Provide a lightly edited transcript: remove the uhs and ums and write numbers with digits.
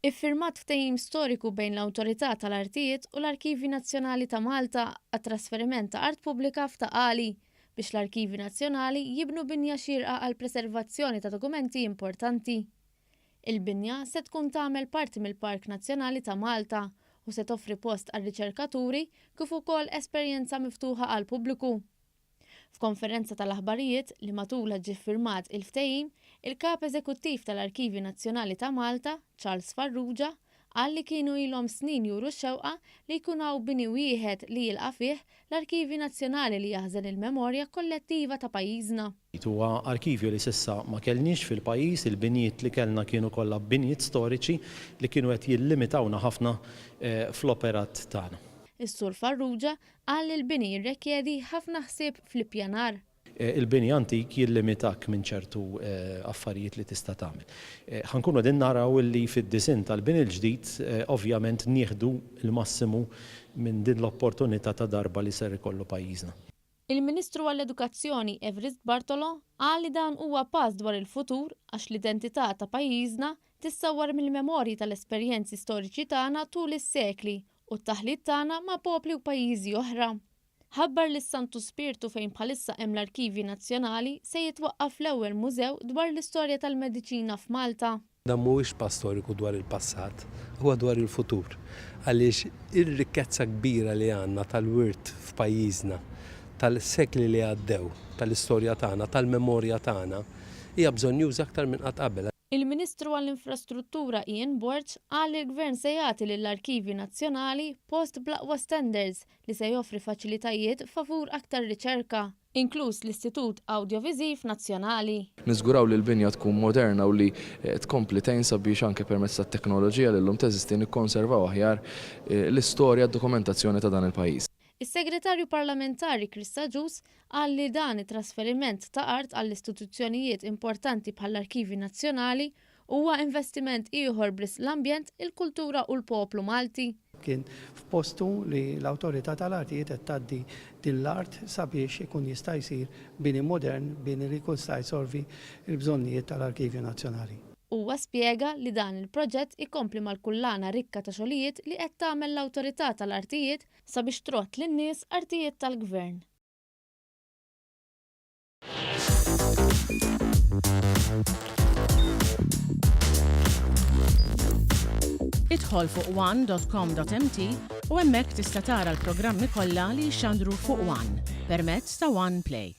Iffirmat ftehim storiku bejn l-Awtorità tal-Artijiet u l-Arkivi Nazzjonali ta' Malta għat-trasferiment ta' art pubblika f'Taqali biex l-Arkivi Nazzjonali jibnu binja xierqa għal preservazzjoni ta' dokumenti importanti. Il-binja se tkun tagħmel parti mill-Park Nazzjonali ta' Malta u se toffri post għal riċerkaturi kif ukoll esperjenza miftuħa għal pubbliku. F'konferenza tal-aħbarijiet li matula ġie ffirmat il-ftehim, il-Kap Eżekuttiv tal-Arkivi Nazzjonali ta' Malta, Charles Farrugia, qal li kienu ilhom snin juru x-xewqa li jkun hawn bini wieħed li jilqa' fih l-Arkivi Nazzjonali li jaħżen il-memorja kollettiva ta' pajjiżna. Huwa arkivju li s'issa ma kellniex fil-pajjiż, il-binjiet li kellna kienu kollha binjiet storiċi li kienu qed jillimitawna ħafna fl-operat tagħna. Is-Sur Farrugia qal li l-bini jirrikjedi ħafna ħsieb fl-ippjanar. Il-bini antik jillimitak minn ċertu affarijiet li tista' tagħmel. Ħankunu qegħdin naraw li fid-disin tal-bini l-ġdid ovvjament nieħdu l-massimu minn din l-opportunità ta' darba li ser ikollu pajjiżna. Il-Ministru għall-Edukazzjoni Evrist Bartolo qal li dan huwa pass dwar il-futur għax l-identità ta' pajjiżna tissawwar mill-memorji tal-esperjenzi storiċi tagħna tul is-sekli u t-taħlit tagħna ma' popli u pajjiżi oħra. Ħabbar li s-Santu Spiritu fejn bħalissa hemm l-Arkivi Nazzjonali se jitwaqqaf l-ewwel mużew dwar l-istorja tal-mediċina f'Malta. Dan mhuwiex pass storiku dwar il-passat, huwa dwar il-futur. Għaliex ir-rikkezza kbira li għandna tal-wirt f'pajjiżna, tal-sekli li għaddew, tal-istorja tagħna, tal-memorja tagħna, hija bżonn juża aktar minn qatt qabel. Il-Ministru għall-Infrastruttura Ian Borch qal li l-Gvern se jagħti lill-Arkivi Nazzjonali post bl-aqwa standards li se joffri faċilitajiet favur aktar riċerka, inkluż l-Istitut Awdjoviżiv Nazzjonali. Niżguraw li l-binja tkun moderna u li tkompli tensa biex anke permezz tat-teknoloġija li llum teżisti nikkonservaw aħjar l-istorja d-dokumentazzjoni ta' dan il-pajjiż. Is-Segretarju Parlamentari Krista Ġus qal li dan it-trasferiment ta' art għall-istituzzjonijiet importanti bħall-Arkivi Nazzjonali huwa investiment ieħor bris l-ambjent, il-kultura u l-poplu Malti. Kien f'postu li l-Awtorità tal-Artijiet qed tgħaddi din l-art sabiex ikun jista' jsir bini modern, bini li jkun jista' jsolvi l-bżonnijiet tal-Arkivju Nazzjonali. Huwa spjega li dan il-proġett ikompli mal-kullana rikka ta' xogħlijiet li qed tagħmel l-Awtorità tal-Artijiet sabiex trott lin-nies artijiet tal-Gvern. Idħol fuq one.com.mt u hemmhekk tista' tara l-programmi kollha li jxandru fuq One permezz ta' One Play.